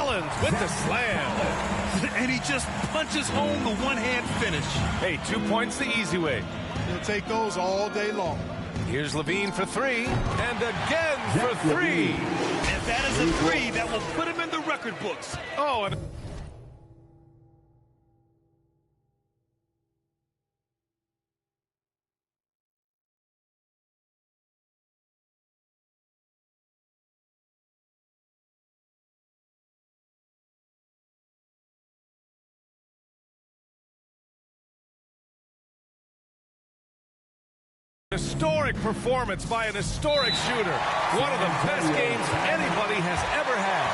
Collins with the slam. And he just punches home the one-hand finish. Hey, 2 points the easy way. He'll take those all day long. Here's Levine for three, and again for three. And that is a three that will put him in the record books. Oh, and historic performance by an historic shooter. One of the best games anybody has ever had.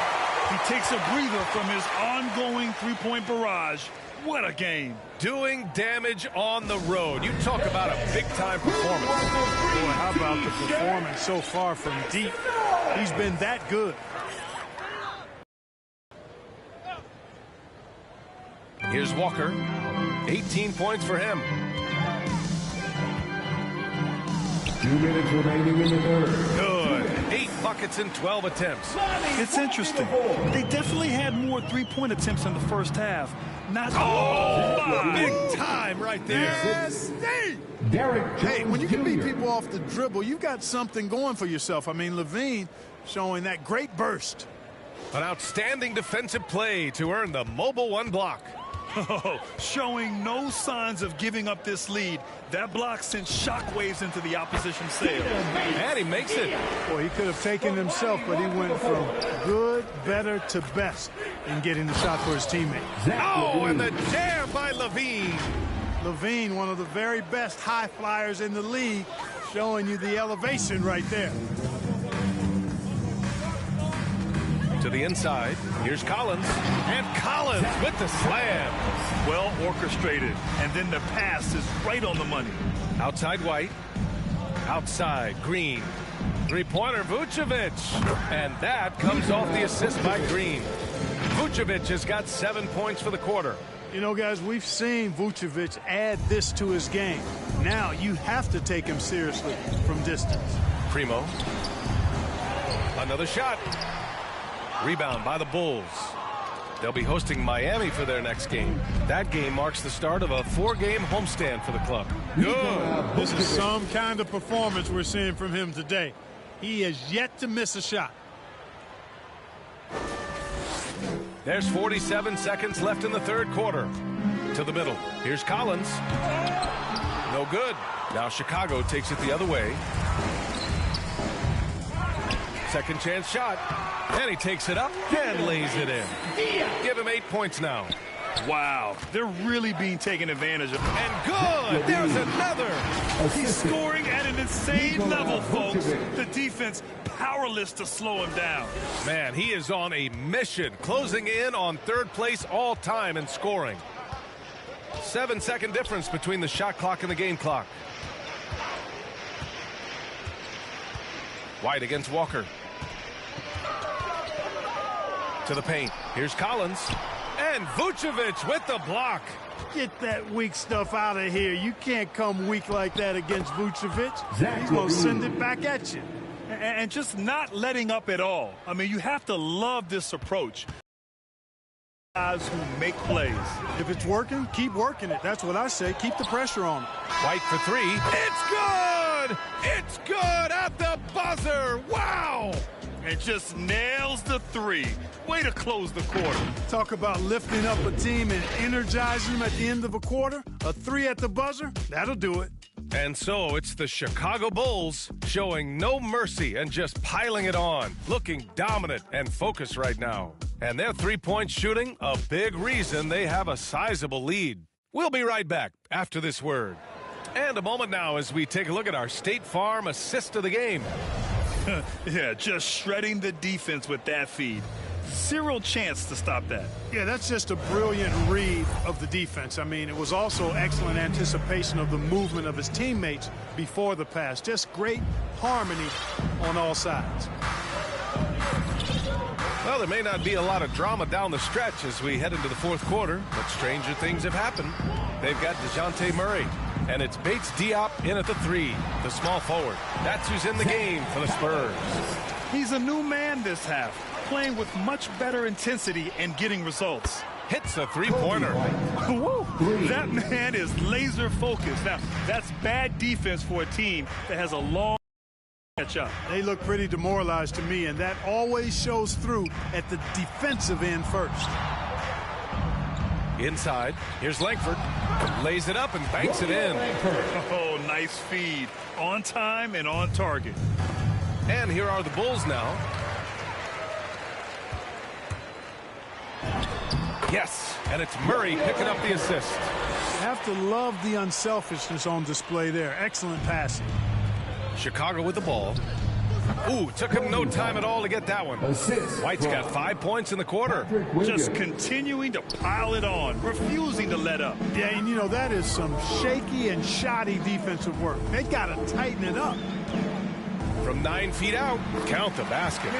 He takes a breather from his ongoing three-point barrage. What a game. Doing damage on the road. You talk about a big-time performance. Boy, how about the performance so far from deep? He's been that good. Here's Walker. 18 points for him. 2 minutes remaining in the third. Good. 8 buckets in 12 attempts. It's interesting. They definitely had more three-point attempts in the first half. Not Big time right there. Yes, hey, when you can beat people off the dribble, you've got something going for yourself. I mean, Levine showing that great burst. An outstanding defensive play to earn the Mobile One block. showing no signs of giving up this lead. That block sent shockwaves into the opposition sail. And he makes it. Boy, he could have taken himself, but he went from good, better to best in getting the shot for his teammate. Oh, and the jam by Levine. Levine, one of the very best high flyers in the league, showing you the elevation right there. To the inside, here's Collins, and Collins with the slam. Well orchestrated, and then the pass is right on the money. Outside White, outside Green, three-pointer Vucevic, and that comes off the assist by Green. Vucevic has got 7 points for the quarter. You know, guys, we've seen Vucevic add this to his game. Now you have to take him seriously from distance. Primo, another shot. Rebound by the Bulls. They'll be hosting Miami for their next game. That game marks the start of a 4-game homestand for the club. Good. This is some kind of performance we're seeing from him today. He has yet to miss a shot. There's 47 seconds left in the third quarter. To the middle. Here's Collins. No good. Now Chicago takes it the other way. Second chance shot. And he takes it up and lays it in. Give him 8 points now. Wow, they're really being taken advantage of. And good! There's another! He's scoring at an insane level, folks. The defense powerless to slow him down. Man, he is on a mission, closing in on third place all time in scoring. 7-second difference between the shot clock and the game clock. White against Walker. To the paint. Here's Collins. And Vucevic with the block. Get that weak stuff out of here. You can't come weak like that against Vucevic. He's going to send it back at you. And just not letting up at all. I mean, you have to love this approach. Guys who make plays. If it's working, keep working it. That's what I say. Keep the pressure on him. White for three. It's good! It's good at the buzzer. Wow! And just nails the three. Way to close the quarter. Talk about lifting up a team and energizing them at the end of a quarter. A three at the buzzer, that'll do it. And so it's the Chicago Bulls showing no mercy and just piling it on, looking dominant and focused right now. And their three-point shooting, a big reason they have a sizable lead. We'll be right back after this word. And a moment now as we take a look at our State Farm assist of the game. Yeah, just shredding the defense with that feed. Zero chance to stop that. Yeah, that's just a brilliant read of the defense. I mean, it was also excellent anticipation of the movement of his teammates before the pass. Just great harmony on all sides. Well, there may not be a lot of drama down the stretch as we head into the fourth quarter, but stranger things have happened. They've got DeJounte Murray, and it's Bates Diop in at the three, the small forward. That's who's in the game for the Spurs. He's a new man this half. playing with much better intensity and getting results. Hits a three-pointer. Woo! That man is laser focused. Now, that's bad defense for a team that has a long catch up. They look pretty demoralized to me, and that always shows through at the defensive end first. Inside, here's Langford. Lays it up and banks it in. Oh, nice feed. On time and on target. And here are the Bulls now. Yes, and it's Murray picking up the assist. You have to love the unselfishness on display there. Excellent passing. Chicago with the ball. Ooh, took him no time at all to get that one. White's got 5 points in the quarter. Just continuing to pile it on, refusing to let up. Yeah, and you know, that is some shaky and shoddy defensive work. They got to tighten it up. From 9 feet out, count the basket.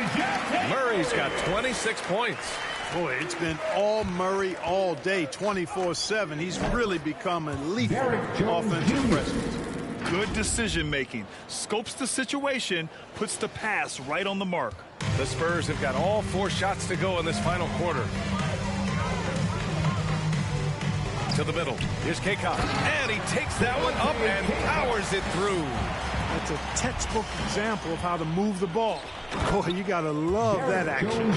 Murray's got 26 points. Boy, it's been all Murray all day, 24/7. He's really become a lethal offensive presence. Good decision-making. Scopes the situation, puts the pass right on the mark. The Spurs have got all 4 shots to go in this final quarter. To the middle. Here's Kaycock. And he takes that one up and powers it through. That's a textbook example of how to move the ball. Boy, you got to love that action.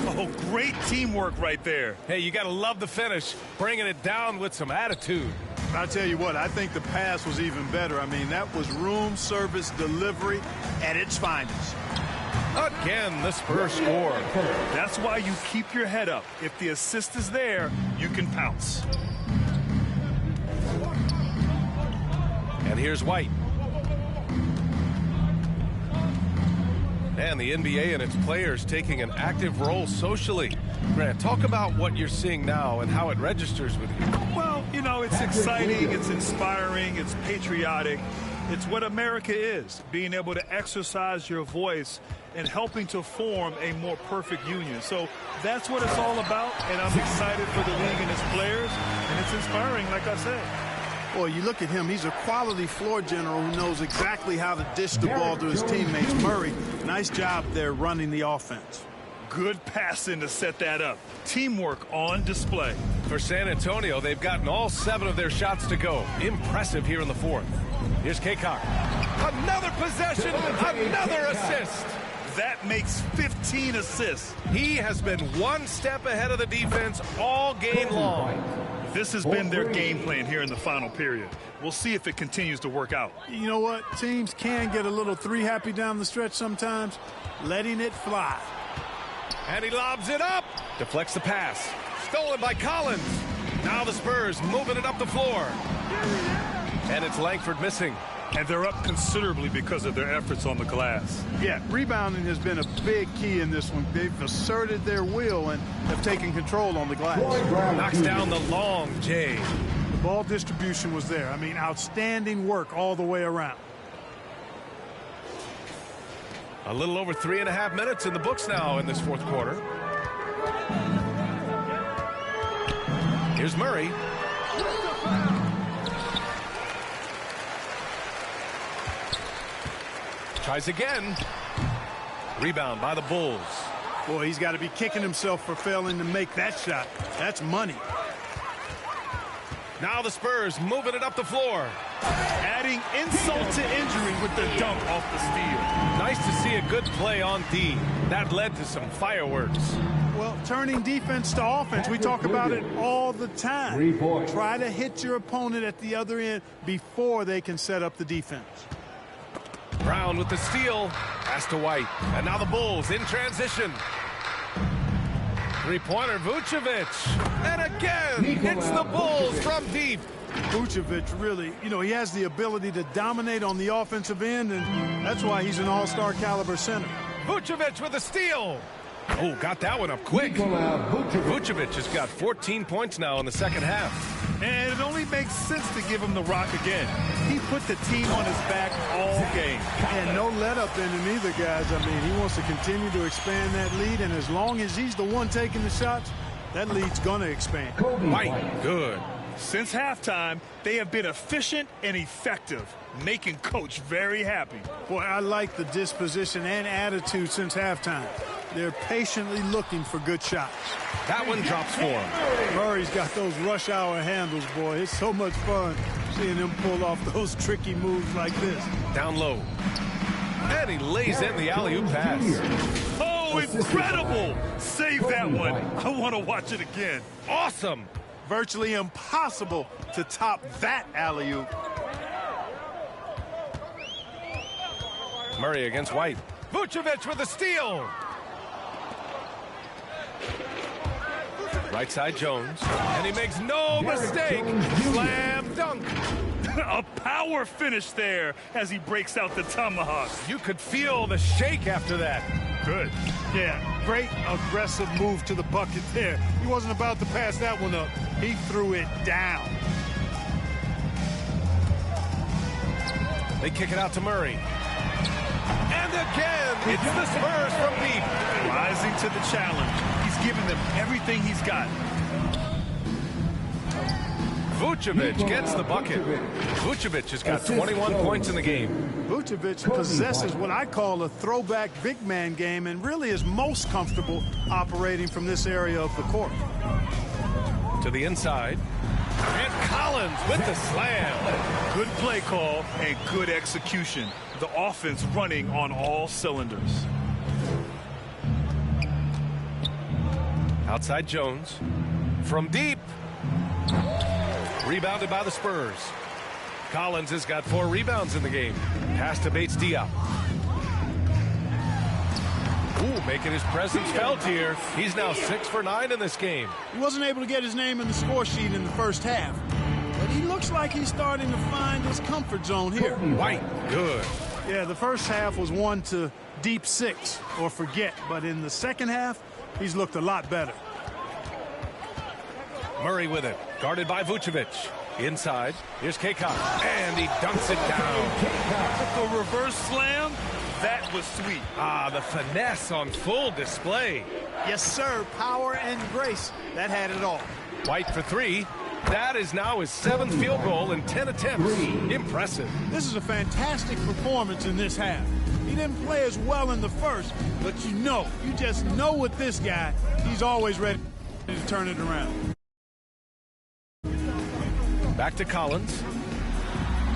Oh, great teamwork right there. Hey, you got to love the finish, bringing it down with some attitude. I'll tell you what, I think the pass was even better. I mean, that was room service delivery at its finest. Again, the Spurs score. That's why you keep your head up. If the assist is there, you can pounce. And here's White. And the NBA and its players taking an active role socially. Grant, talk about what you're seeing now and how it registers with you. Well, you know, it's exciting, it's inspiring, it's patriotic. It's what America is, being able to exercise your voice and helping to form a more perfect union. So that's what it's all about, and I'm excited for the league and its players, and it's inspiring, like I said. Boy, you look at him, he's a quality floor general who knows exactly how to dish the ball to his teammates. Murray, nice job there running the offense. Good passing to set that up. Teamwork on display. For San Antonio, they've gotten all 7 of their shots to go. Impressive here in the 4th. Here's Kaycock. Another possession, another assist. That makes 15 assists. He has been 1 step ahead of the defense all game long. This has been their game plan here in the final period. We'll see if it continues to work out. You know what? Teams can get a little 3-happy down the stretch sometimes. Letting it fly. And he lobs it up. Deflects the pass. Stolen by Collins. Now the Spurs moving it up the floor. And it's Langford missing. And they're up considerably because of their efforts on the glass. Yeah, rebounding has been a big key in this one. They've asserted their will and have taken control on the glass. Knocks down the long J. The ball distribution was there. I mean, outstanding work all the way around. A little over 3.5 minutes in the books now in this 4th quarter. Here's Murray. Tries again. Rebound by the Bulls. Boy, he's got to be kicking himself for failing to make that shot. That's money. Now the Spurs moving it up the floor. Adding insult to injury with the dunk off the steal. Nice to see a good play on D. That led to some fireworks. Well, turning defense to offense, we talk about it all the time. 3 points. Try to hit your opponent at the other end before they can set up the defense. Brown with the steal. Pass to White. And now the Bulls in transition. 3-pointer Vucevic. And again, hits the Bulls from deep. Vucevic really, you know, he has the ability to dominate on the offensive end, and that's why he's an all-star caliber center. Vucevic with a steal. Oh, got that one up quick. Vucevic has got 14 points now in the 2nd half. And it only makes sense to give him the rock again. He put the team on his back all game. And no let-up in him either, guys. I mean, he wants to continue to expand that lead, and as long as he's the one taking the shots, that lead's going to expand. White, good. Since halftime, they have been efficient and effective, making Coach very happy. Boy, I like the disposition and attitude since halftime. They're patiently looking for good shots. That one drops for him. Murray's got those rush hour handles, boy. It's so much fun seeing him pull off those tricky moves like this. Down low. And he lays in the alley-oop pass. Oh, incredible! Save that one. I want to watch it again. Awesome. Virtually impossible to top that alley-oop. Murray against White. Vucevic with a steal. Right side Jones. And he makes no mistake. Slam dunk. A power finish there as he breaks out the tomahawk. You could feel the shake after that. Good. Yeah, great aggressive move to the bucket there. He wasn't about to pass that one up. He threw it down. They kick it out to Murray. And again, it's the Spurs from deep. Rising to the challenge. He's giving them everything he's got. Vucevic gets the bucket. Vucevic has got 21 points in the game. Vucevic possesses what I call a throwback big man game and really is most comfortable operating from this area of the court. To the inside. And Collins with the slam. Good play call and good execution. The offense running on all cylinders. Outside Jones. From deep. Rebounded by the Spurs. Collins has got 4 rebounds in the game. Pass to Bates Diop. Ooh, making his presence felt here. He's now 6 for 9 in this game. He wasn't able to get his name in the score sheet in the first half, but he looks like he's starting to find his comfort zone here. White, good. Yeah, the first half was one to deep 6 or forget, but in the second half, he's looked a lot better. Murray with it, guarded by Vucevic. Inside, here's Kaycock, and he dunks it down. The reverse slam, that was sweet. Ah, the finesse on full display. Yes, sir, power and grace. That had it all. White for 3. That is now his 7th field goal in 10 attempts. Impressive. This is a fantastic performance in this half. He didn't play as well in the first, but you just know with this guy, he's always ready to turn it around. Back to Collins.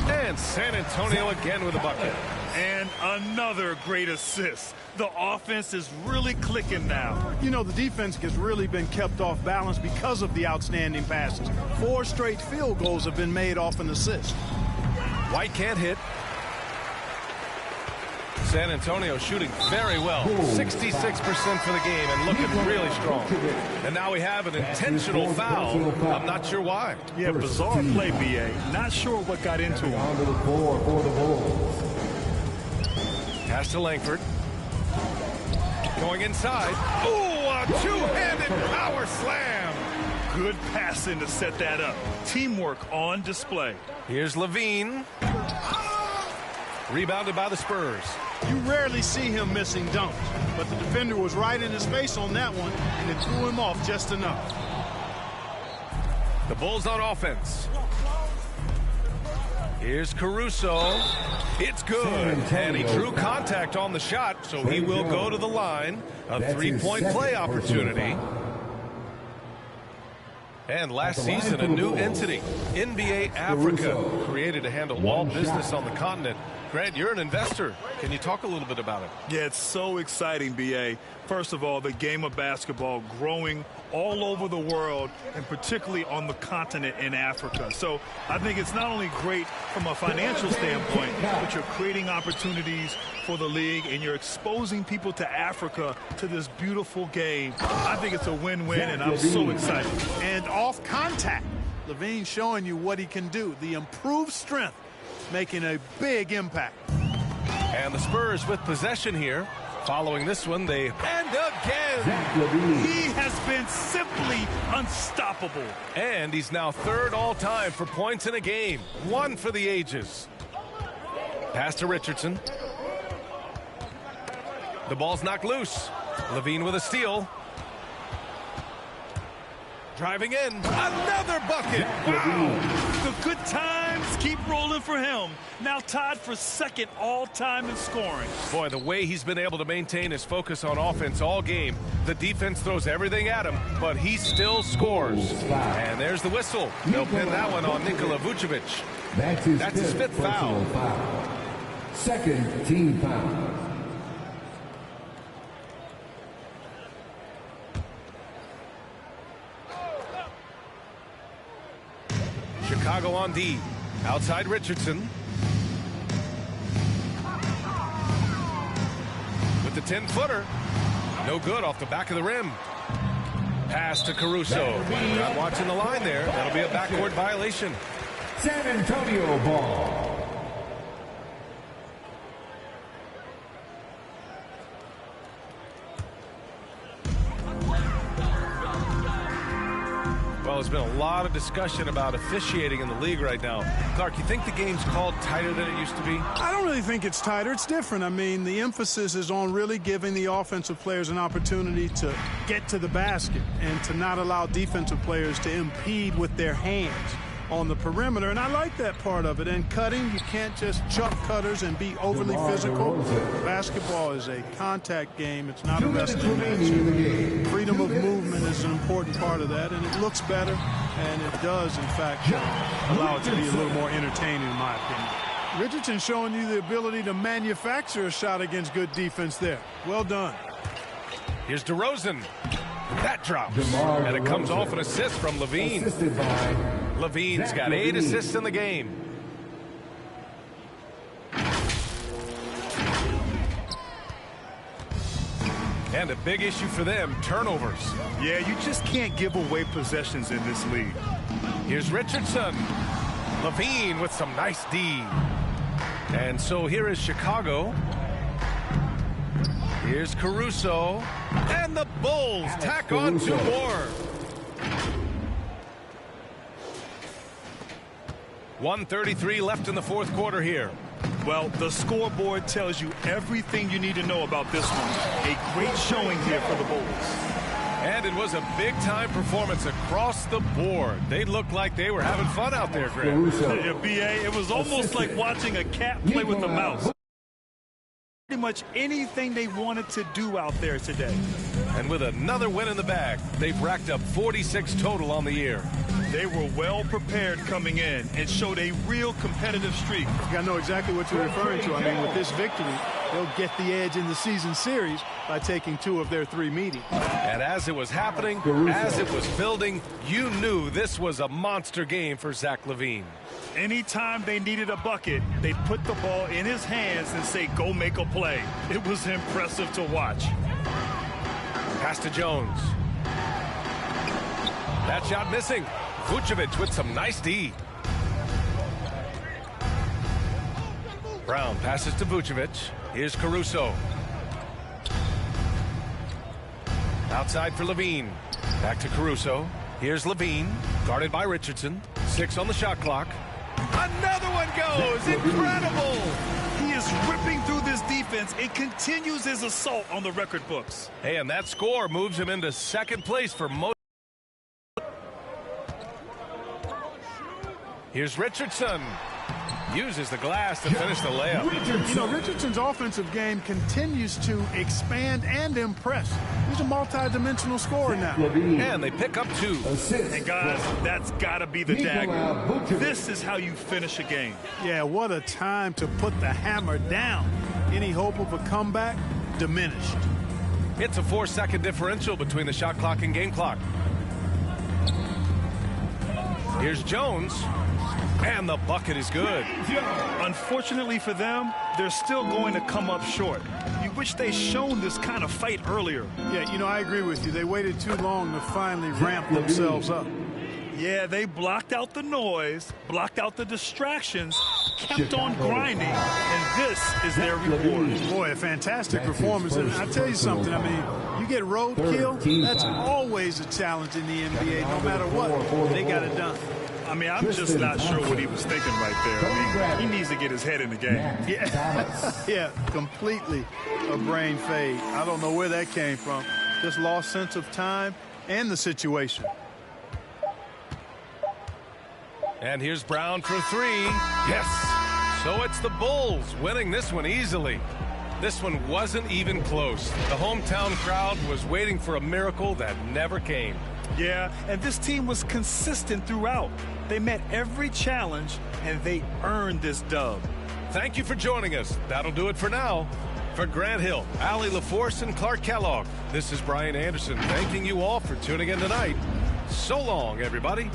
And San Antonio again with a bucket. And another great assist. The offense is really clicking now. You know, the defense has really been kept off balance because of the outstanding passes. 4 straight field goals have been made off an assist. White can't hit. San Antonio shooting very well. 66% for the game and looking really strong. And now we have an intentional foul. I'm not sure why. Yeah, bizarre play, B.A. Not sure what got into him. On to the floor for the Bulls. Pass to Langford. Going inside. Ooh, a two-handed power slam. Good passing to set that up. Teamwork on display. Here's Levine. Rebounded by the Spurs. You rarely see him missing dunks, but the defender was right in his face on that one, and it threw him off just enough. The Bulls on offense. Here's Caruso. It's good. And he drew contact on the shot, so he will go to the line. A 3-point play opportunity. And last season, a new entity, NBA Africa, created to handle all business on the continent. Grant, you're an investor. Can you talk a little bit about it? Yeah, it's so exciting, B.A. First of all, the game of basketball growing all over the world, and particularly on the continent in Africa. So I think it's not only great from a financial standpoint, but you're creating opportunities for the league, and you're exposing people to Africa to this beautiful game. I think it's a win-win, and I'm so excited. And off contact, Levine showing you what he can do. The improved strength, making a big impact. And the Spurs with possession here. Following this one, and again. He has been simply unstoppable. And he's now 3rd all-time for points in a game. 1 for the ages. Pass to Richardson. The ball's knocked loose. Levine with a steal. Driving in. Another bucket. Wow. The good times keep rolling for him. Now tied for second all-time in scoring. Boy, the way he's been able to maintain his focus on offense all game. The defense throws everything at him, but he still scores. And there's the whistle. They'll pin that one on Nikola Vucevic. That's his fifth foul. Second team foul. Chicago on D. Outside Richardson. With the 10-footer. No good off the back of the rim. Pass to Caruso. Not watching the line there. That'll be a backcourt violation. San Antonio ball. Well, there's been a lot of discussion about officiating in the league right now. Clark, you think the game's called tighter than it used to be? I don't really think it's tighter. It's different. I mean, the emphasis is on really giving the offensive players an opportunity to get to the basket and to not allow defensive players to impede with their hands on the perimeter. And I like that part of it. And cutting, you can't just chuck cutters and be overly physical. Basketball is a contact game. It's not a wrestling match. Freedom of movement is an important part of that, and it looks better, and it does, in fact, allow it to be a little more entertaining, in my opinion. Richardson showing you the ability to manufacture a shot against good defense there. Well done. Here's DeRozan. That drops. And it comes off an assist from Levine. Levine's got 8 assists in the game. And a big issue for them, turnovers. Yeah, you just can't give away possessions in this league. Here's Richardson. Levine with some nice D. And so here is Chicago. Here's Caruso. And the Bulls tack on 2 more. 1:33 left in the fourth quarter here. Well, the scoreboard tells you everything you need to know about this one. A great showing here for the Bulls. And it was a big-time performance across the board. They looked like they were having fun out there, Greg. Yeah, B.A., it was almost like watching a cat play with a mouse. Pretty much anything they wanted to do out there today. And with another win in the bag, they've racked up 46 total on the year. They were well prepared coming in and showed a real competitive streak. I know exactly what you're referring to. I mean, with this victory, they'll get the edge in the season series by taking 2 of their 3 meetings. And as it was happening, as it was building, you knew this was a monster game for Zach LaVine. Anytime they needed a bucket, they put the ball in his hands and say, go make a play. It was impressive to watch. Pass to Jones. That shot missing. Vucevic with some nice D. Brown passes to Vucevic. Here's Caruso. Outside for Levine. Back to Caruso. Here's Levine, guarded by Richardson. 6 on the shot clock. Another one goes. Incredible. He is ripping through this defense and continues his assault on the record books. Hey, and that score moves him into second place for most. Here's Richardson. Uses the glass to finish the layup. You know, Richardson's offensive game continues to expand and impress. He's a multi-dimensional scorer now. And they pick up 2. And guys, that's got to be the dagger. This is how you finish a game. Yeah, what a time to put the hammer down. Any hope of a comeback? Diminished. It's a 4-second differential between the shot clock and game clock. Here's Jones. And the bucket is good. Unfortunately for them, they're still going to come up short. You wish they'd shown this kind of fight earlier. Yeah, you know, I agree with you. They waited too long to finally ramp themselves up. Yeah, they blocked out the noise, blocked out the distractions, kept on grinding, and this is their reward. Boy, a fantastic performance. And I'll tell you something, I mean, you get roadkill, that's always a challenge in the NBA. No matter what, they got it done. I mean, I'm just not sure what he was thinking right there. I mean, he needs to get his head in the game. Yeah, completely a brain fade. I don't know where that came from. Just lost sense of time and the situation. And here's Brown for three. Yes! So it's the Bulls winning this one easily. This one wasn't even close. The hometown crowd was waiting for a miracle that never came. Yeah, and this team was consistent throughout. They met every challenge, and they earned this dub. Thank you for joining us. That'll do it for now. For Grant Hill, Allie LaForce, and Clark Kellogg, this is Brian Anderson thanking you all for tuning in tonight. So long, everybody.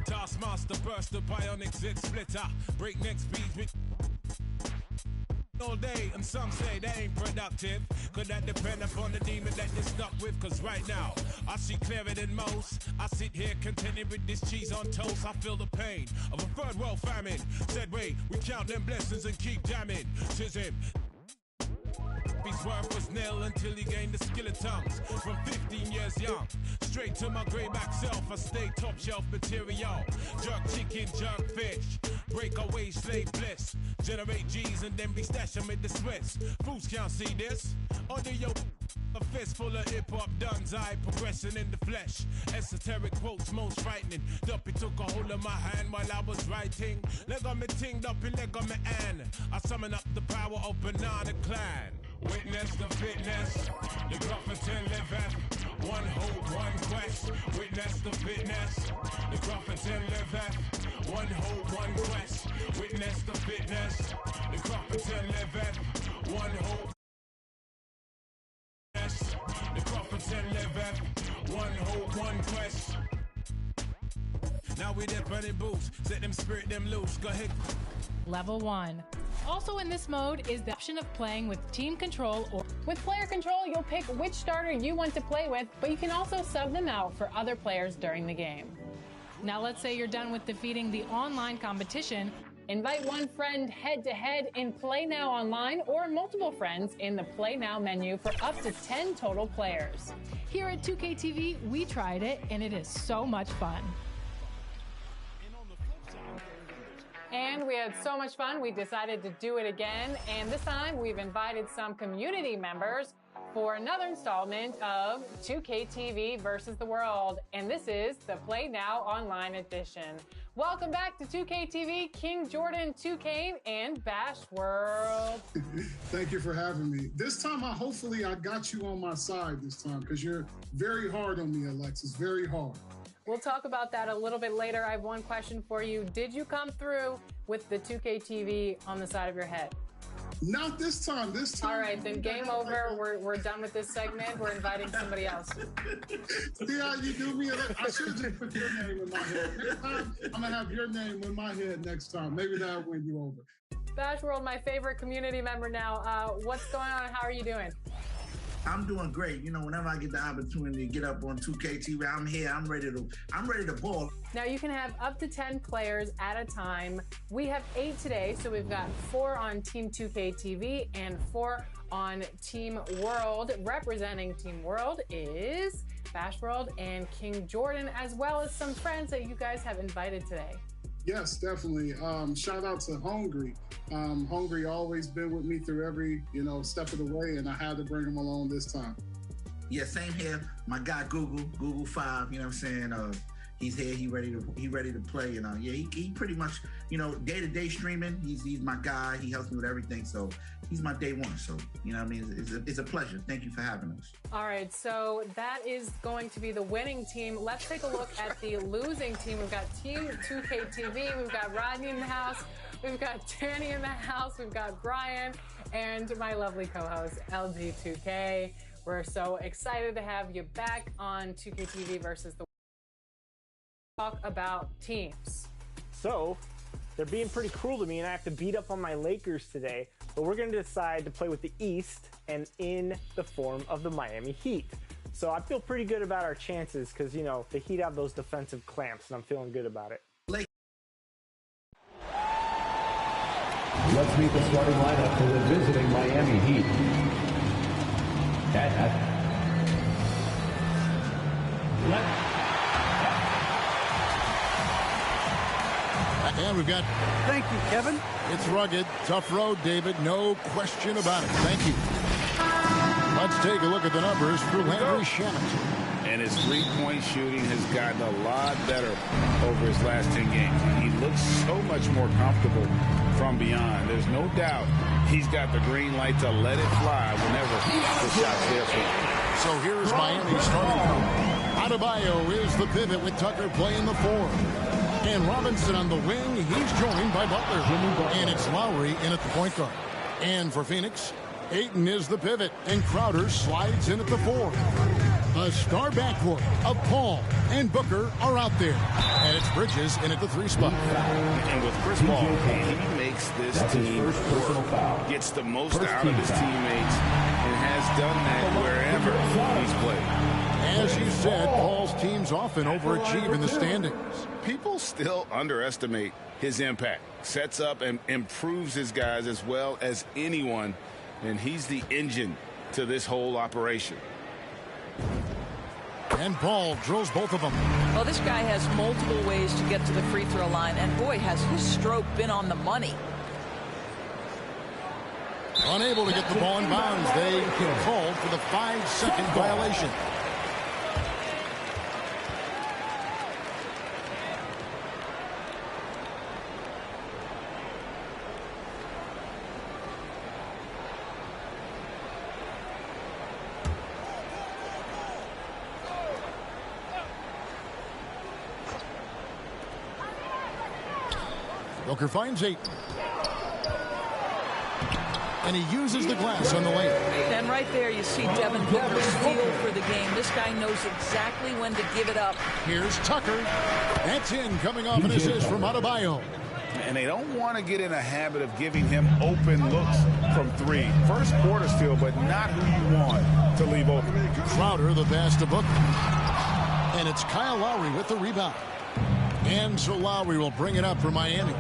Taskmaster burst the bionic zit splitter. Breakneck speeds with all day, and some say they ain't productive. Could that depend upon the demon that you're stuck with? Cause right now, I see clearer than most. I sit here contented with this cheese on toast. I feel the pain of a third world famine. Said wait, we count them blessings and keep jamming. Says him. His worth was nil until he gained the skill of tongues. From 15 years young, straight to my greyback self, I stay top shelf material. Jerk chicken, jerk fish, break away slave bliss. Generate G's and then be stashing with the Swiss. Fools can't see this. Under your a fist full of hip-hop duns, I progressing in the flesh. Esoteric quotes most frightening. Duppy took a hold of my hand while I was writing. Leg on me ting, Duppy leg on me and I summon up the power of Banana Clan. Witness the fitness, the Gruffington liveth. One hope, one quest. Witness the fitness, the Gruffington liveth. One hope, one quest. Witness the fitness, the Gruffington liveth. One hope. The Gruffington liveth. One hope, one quest. Now we there burning boots, set them spirit them loose. Go ahead. Level 1. Also in this mode is the option of playing with team control or with player control. You'll pick which starter you want to play with, but you can also sub them out for other players during the game. Now let's say you're done with defeating the online competition. Invite one friend head-to-head in Play Now Online or multiple friends in the Play Now menu for up to 10 total players. Here at 2KTV, we tried it and it is so much fun. And we had so much fun, we decided to do it again. And this time, we've invited some community members for another installment of 2KTV versus the world. And this is the Play Now Online edition. Welcome back to 2KTV, King Jordan 2K and Bash World. Thank you for having me. This time, hopefully I got you on my side this time because you're very hard on me, Alexis, very hard. We'll talk about that a little bit later. I have one question for you. Did you come through with the 2KTV on the side of your head? Not this time. This time. All right, then game over. We're done with this segment. We're inviting somebody else. See how you do me? I should have just put your name in my head. Next time, I'm going to have your name in my head next time. Maybe that'll win you over. Bash World, my favorite community member now. What's going on? How are you doing? I'm doing great. You know, whenever I get the opportunity to get up on 2KTV, I'm here. I'm ready to ball. Now you can have up to 10 players at a time. We have 8 today, so we've got 4 on Team 2KTV and 4 on Team World. Representing Team World is Bash World and King Jordan, as well as some friends that you guys have invited today. Yes, definitely. Shout out to Hungry. Hungry always been with me through every, step of the way, and I had to bring him along this time. Yeah, same here. My guy Google 5, you know what I'm saying? He's here, he ready to play, and he pretty much, day-to-day streaming, he's my guy, he helps me with everything, so he's my day one. So, you know what I mean? It's a pleasure. Thank you for having us. All right, so that is going to be the winning team. Let's take a look at the losing team. We've got Team 2K TV, we've got Rodney in the house, we've got Danny in the house, we've got Brian, and my lovely co-host, LG2K. We're so excited to have you back on 2K TV versus the talk about teams. So, they're being pretty cruel to me, and I have to beat up on my Lakers today. But we're going to decide to play with the East and in the form of the Miami Heat. So I feel pretty good about our chances because, the Heat have those defensive clamps, and I'm feeling good about it. Let's meet the starting lineup for the visiting Miami Heat. And we've got... Thank you, Kevin. It's rugged, tough road, David. No question about it. Thank you. Let's take a look at the numbers for Landry Shamet. And his three-point shooting has gotten a lot better over his last 10 games. He looks so much more comfortable from beyond. There's no doubt he's got the green light to let it fly whenever the shot's there for him. So here's Miami's starting group. Adebayo is the pivot with Tucker playing the 4. And Robinson on the wing. He's joined by Butler. And it's Lowry in at the point guard. And for Phoenix, Ayton is the pivot. And Crowder slides in at the 4. A star backcourt of Paul and Booker are out there. And it's Bridges in at the 3 spot. And with Chris Paul, he makes this team work. Gets the most out of his teammates and has done that wherever he's played. As you said, Paul's teams often overachieve in the standings. People still underestimate his impact. Sets up and improves his guys as well as anyone. And he's the engine to this whole operation. And Paul drills both of them. Well, this guy has multiple ways to get to the free throw line. And boy, has his stroke been on the money. Unable to get the ball in bounds. They called for the 5-second violation. Booker finds 8. And he uses the glass on the lane. And right there you see Devin Booker's feel for the game. This guy knows exactly when to give it up. Here's Tucker. That's in, coming off an assist from Adebayo. And they don't want to get in a habit of giving him open looks from 3. First quarter still, but not who you want to leave open. Crowder, the pass to Booker. And it's Kyle Lowry with the rebound. And so Lowry will bring it up for Miami.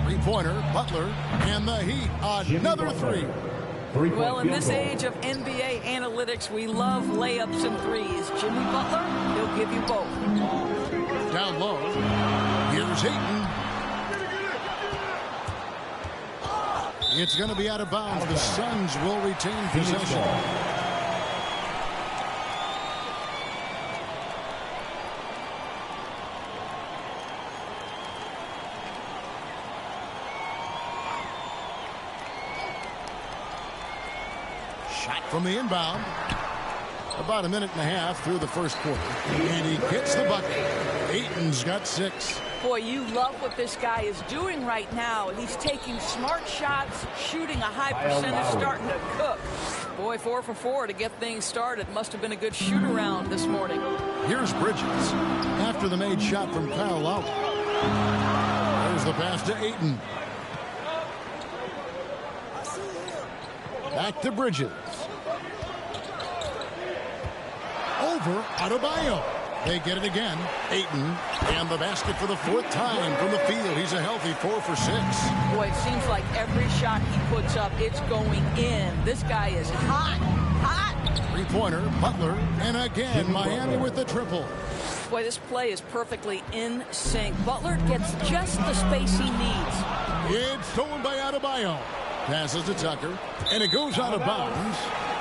3-pointer, Butler, and the Heat. Another 3. Well, in this age of NBA analytics, we love layups and threes. Jimmy Butler, he'll give you both. Down low. Here's Ayton. It's going to be out of bounds. The Suns will retain possession. From the inbound, about a minute and a half through the first quarter. And he gets the bucket. Ayton's got 6. Boy, you love what this guy is doing right now. He's taking smart shots, shooting a high percentage, starting to cook. Boy, 4 for 4 to get things started. Must have been a good shoot-around this morning. Here's Bridges after the made shot from Kyle Lowry. There's the pass to Ayton. Back to Bridges. Over Adebayo. They get it again. Ayton, and the basket for the 4th time from the field. He's a healthy 4 for 6. Boy, it seems like every shot he puts up, it's going in. This guy is hot. Three-pointer, Butler, and again, Miami with the triple. Boy, this play is perfectly in sync. Butler gets just the space he needs. It's stolen by Adebayo. Passes to Tucker, and it goes out of bounds.